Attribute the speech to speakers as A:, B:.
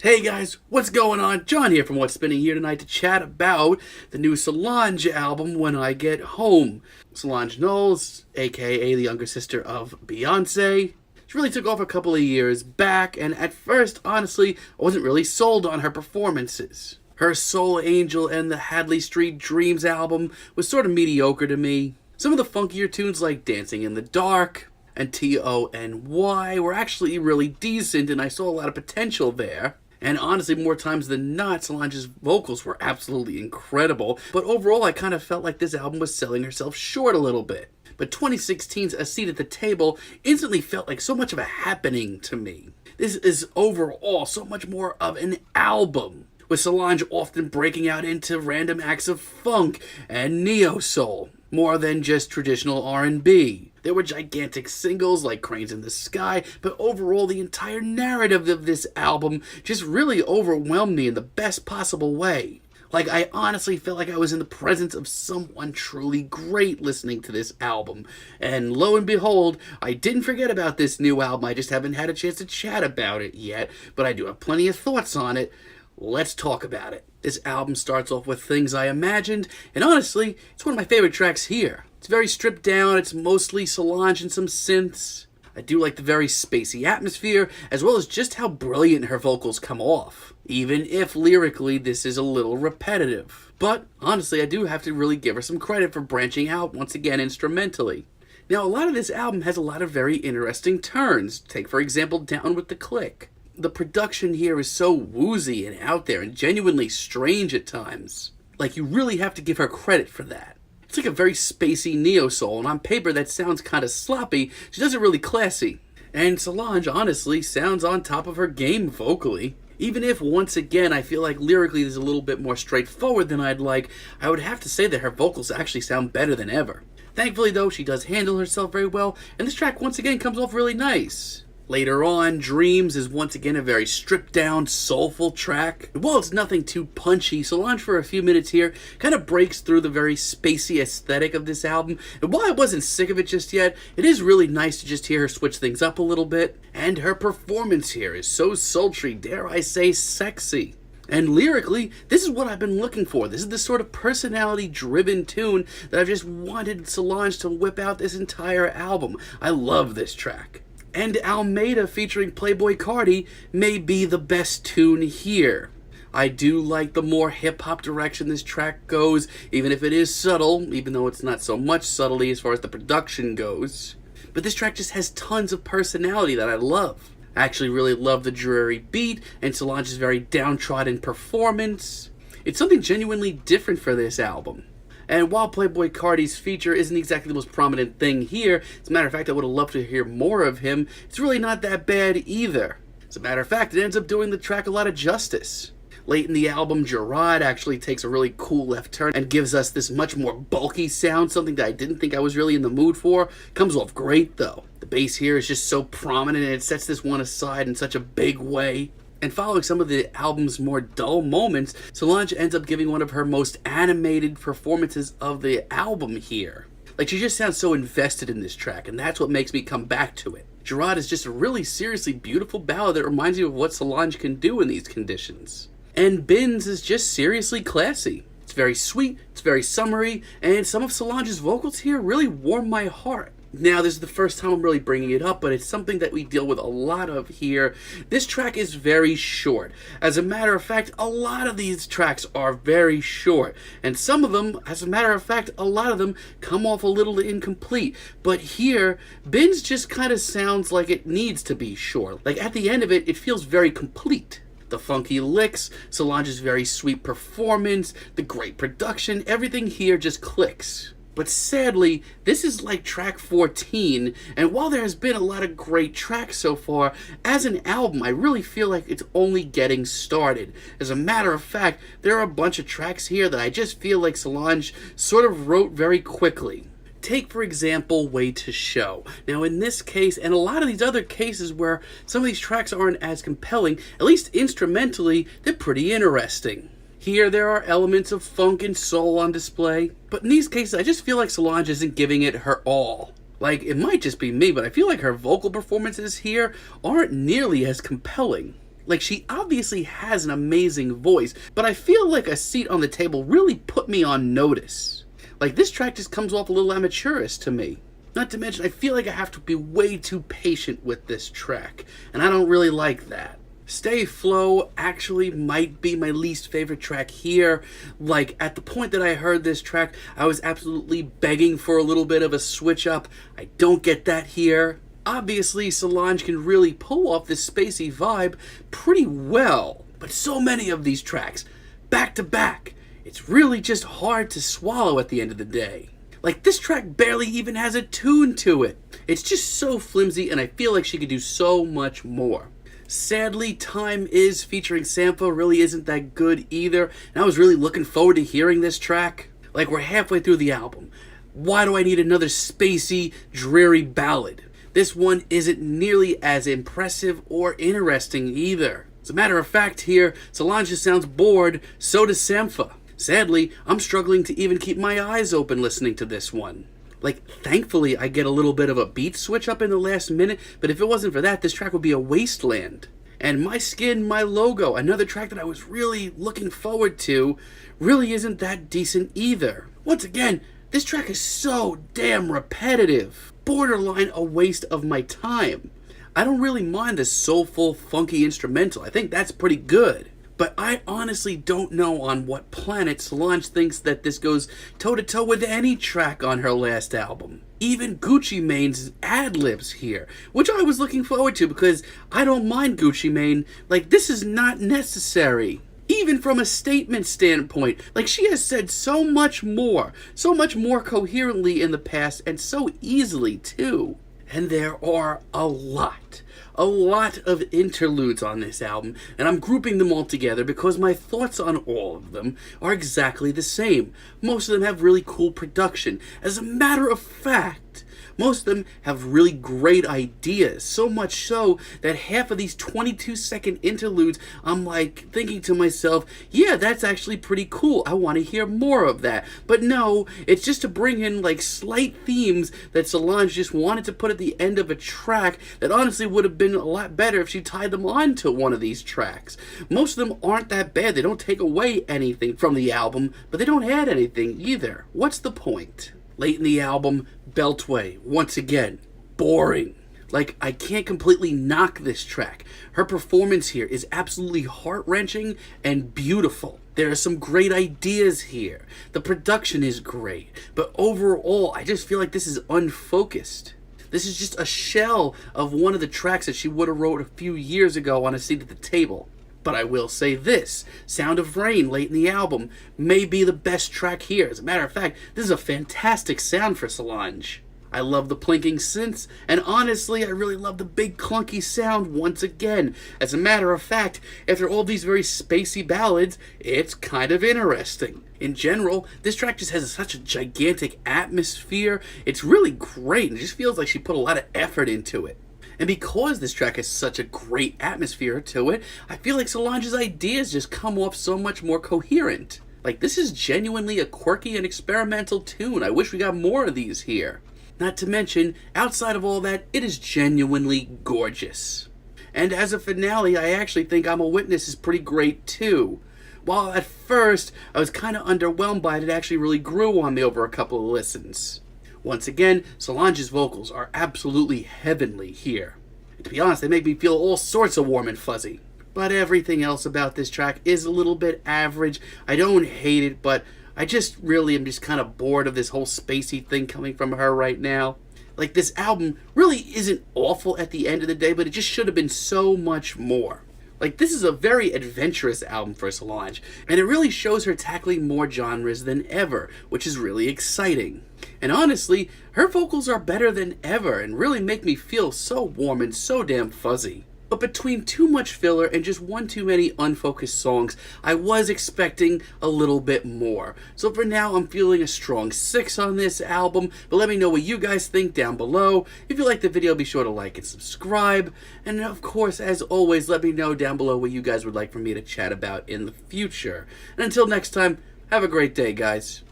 A: Hey guys, what's going on? John here from What's Spinning here tonight to chat about the new Solange album, When I Get Home. Solange Knowles, aka the younger sister of Beyonce. She really took off a couple of years back, and at first, honestly, I wasn't really sold on her performances. Her Soul Angel and the Hadley Street Dreams album was sort of mediocre to me. Some of the funkier tunes like Dancing in the Dark and Tony were actually really decent, and I saw a lot of potential there. And honestly, more times than not, Solange's vocals were absolutely incredible. But overall, I kind of felt like this album was selling herself short a little bit. But 2016's A Seat at the Table instantly felt like so much of a happening to me. This is overall so much more of an album, with Solange often breaking out into random acts of funk and neo-soul, more than just traditional R&B. There were gigantic singles like Cranes in the Sky, but overall the entire narrative of this album just really overwhelmed me in the best possible way. Like, I honestly felt like I was in the presence of someone truly great listening to this album. And lo and behold, I didn't forget about this new album, I just haven't had a chance to chat about it yet, but I do have plenty of thoughts on it. Let's talk about it. This album starts off with Things I Imagined, and honestly, it's one of my favorite tracks here. It's very stripped down, it's mostly Solange and some synths. I do like the very spacey atmosphere, as well as just how brilliant her vocals come off, even if lyrically this is a little repetitive. But honestly, I do have to really give her some credit for branching out once again instrumentally. Now, a lot of this album has a lot of very interesting turns. Take, for example, Down with the Clique. The production here is so woozy and out there and genuinely strange at times. Like, you really have to give her credit for that. It's like a very spacey neo-soul, and on paper that sounds kind of sloppy. She does it really classy. And Solange, honestly, sounds on top of her game vocally. Even if, once again, I feel like lyrically there's a little bit more straightforward than I'd like, I would have to say that her vocals actually sound better than ever. Thankfully, though, she does handle herself very well, and this track once again comes off really nice. Later on, Dreams is once again a very stripped-down, soulful track. While it's nothing too punchy, Solange for a few minutes here kind of breaks through the very spacey aesthetic of this album. And while I wasn't sick of it just yet, it is really nice to just hear her switch things up a little bit. And her performance here is so sultry, dare I say sexy. And lyrically, this is what I've been looking for. This is the sort of personality-driven tune that I've just wanted Solange to whip out this entire album. I love this track. And Almeida featuring Playboi Carti may be the best tune here. I do like the more hip-hop direction this track goes, even if it is subtle, even though it's not so much subtlety as far as the production goes. But this track just has tons of personality that I love. I actually really love the dreary beat and Solange's very downtrodden performance. It's something genuinely different for this album. And while Playboi Carti's feature isn't exactly the most prominent thing here, as a matter of fact, I would have loved to hear more of him, it's really not that bad either. As a matter of fact, it ends up doing the track a lot of justice. Late in the album, Jerrod actually takes a really cool left turn and gives us this much more bulky sound, something that I didn't think I was really in the mood for. Comes off great, though. The bass here is just so prominent, and it sets this one aside in such a big way. And following some of the album's more dull moments, Solange ends up giving one of her most animated performances of the album here. Like, she just sounds so invested in this track, and that's what makes me come back to it. Jerrod is just a really seriously beautiful ballad that reminds me of what Solange can do in these conditions. And Bins is just seriously classy. It's very sweet, it's very summery, and some of Solange's vocals here really warm my heart. Now, this is the first time I'm really bringing it up, but it's something that we deal with a lot of here. This track is very short. As a matter of fact, a lot of these tracks are very short. And some of them, as a matter of fact, a lot of them come off a little incomplete. But here, Bins just kind of sounds like it needs to be short. Like, at the end of it, it feels very complete. The funky licks, Solange's very sweet performance, the great production, everything here just clicks. But sadly, this is like track 14, and while there has been a lot of great tracks so far, as an album, I really feel like it's only getting started. As a matter of fact, there are a bunch of tracks here that I just feel like Solange sort of wrote very quickly. Take, for example, Way to Show. Now, in this case, and a lot of these other cases where some of these tracks aren't as compelling, at least instrumentally, they're pretty interesting. Here there are elements of funk and soul on display, but in these cases I just feel like Solange isn't giving it her all. Like, it might just be me, but I feel like her vocal performances here aren't nearly as compelling. Like, she obviously has an amazing voice, but I feel like A Seat on the Table really put me on notice. Like, this track just comes off a little amateurish to me. Not to mention, I feel like I have to be way too patient with this track, and I don't really like that. Stay Flow actually might be my least favorite track here. Like, at the point that I heard this track, I was absolutely begging for a little bit of a switch up. I don't get that here. Obviously, Solange can really pull off this spacey vibe pretty well, but so many of these tracks, back to back, it's really just hard to swallow at the end of the day. Like, this track barely even has a tune to it. It's just so flimsy, and I feel like she could do so much more. Sadly, Time Is featuring Sampha really isn't that good either, and I was really looking forward to hearing this track. Like, we're halfway through the album. Why do I need another spacey, dreary ballad? This one isn't nearly as impressive or interesting either. As a matter of fact here, Solange just sounds bored, so does Sampha. Sadly, I'm struggling to even keep my eyes open listening to this one. Like, thankfully, I get a little bit of a beat switch up in the last minute, but if it wasn't for that, this track would be a wasteland. And My Skin, My Logo, another track that I was really looking forward to, really isn't that decent either. Once again, this track is so damn repetitive. Borderline a waste of my time. I don't really mind the soulful, funky instrumental. I think that's pretty good. But I honestly don't know on what planet Solange thinks that this goes toe-to-toe with any track on her last album. Even Gucci Mane's ad-libs here, which I was looking forward to because I don't mind Gucci Mane. Like, this is not necessary. Even from a statement standpoint, like, she has said so much more coherently in the past, and so easily too. And there are a lot of interludes on this album, and I'm grouping them all together because my thoughts on all of them are exactly the same. Most of them have really cool production. As a matter of fact, most of them have really great ideas, so much so that half of these 22-second interludes, I'm like thinking to myself, yeah, that's actually pretty cool. I want to hear more of that. But no, it's just to bring in like slight themes that Solange just wanted to put at the end of a track that honestly would have been a lot better if she tied them on to one of these tracks. Most of them aren't that bad. They don't take away anything from the album, but they don't add anything either. What's the point? Late in the album, Beltway, once again, boring. Like, I can't completely knock this track. Her performance here is absolutely heart-wrenching and beautiful. There are some great ideas here. The production is great. But overall, I just feel like this is unfocused. This is just a shell of one of the tracks that she would have wrote a few years ago on A Seat at the Table. But I will say this, Sound of Rain, late in the album, may be the best track here. As a matter of fact, this is a fantastic sound for Solange. I love the plinking synths, and honestly, I really love the big clunky sound once again. As a matter of fact, after all these very spacey ballads, it's kind of interesting. In general, this track just has such a gigantic atmosphere. It's really great, and it just feels like she put a lot of effort into it. And because this track has such a great atmosphere to it, I feel like Solange's ideas just come off so much more coherent. Like, this is genuinely a quirky and experimental tune. I wish we got more of these here. Not to mention, outside of all that, it is genuinely gorgeous. And as a finale, I actually think I'm a Witness is pretty great too. While at first, I was kind of underwhelmed by it, it actually really grew on me over a couple of listens. Once again, Solange's vocals are absolutely heavenly here. And to be honest, they make me feel all sorts of warm and fuzzy. But everything else about this track is a little bit average. I don't hate it, but I just really am just kind of bored of this whole spacey thing coming from her right now. Like, this album really isn't awful at the end of the day, but it just should have been so much more. Like, this is a very adventurous album for Solange, and it really shows her tackling more genres than ever, which is really exciting. And honestly, her vocals are better than ever and really make me feel so warm and so damn fuzzy. But between too much filler and just one too many unfocused songs, I was expecting a little bit more. So for now, I'm feeling a strong 6 on this album, but let me know what you guys think down below. If you liked the video, be sure to like and subscribe. And of course, as always, let me know down below what you guys would like for me to chat about in the future. And until next time, have a great day, guys.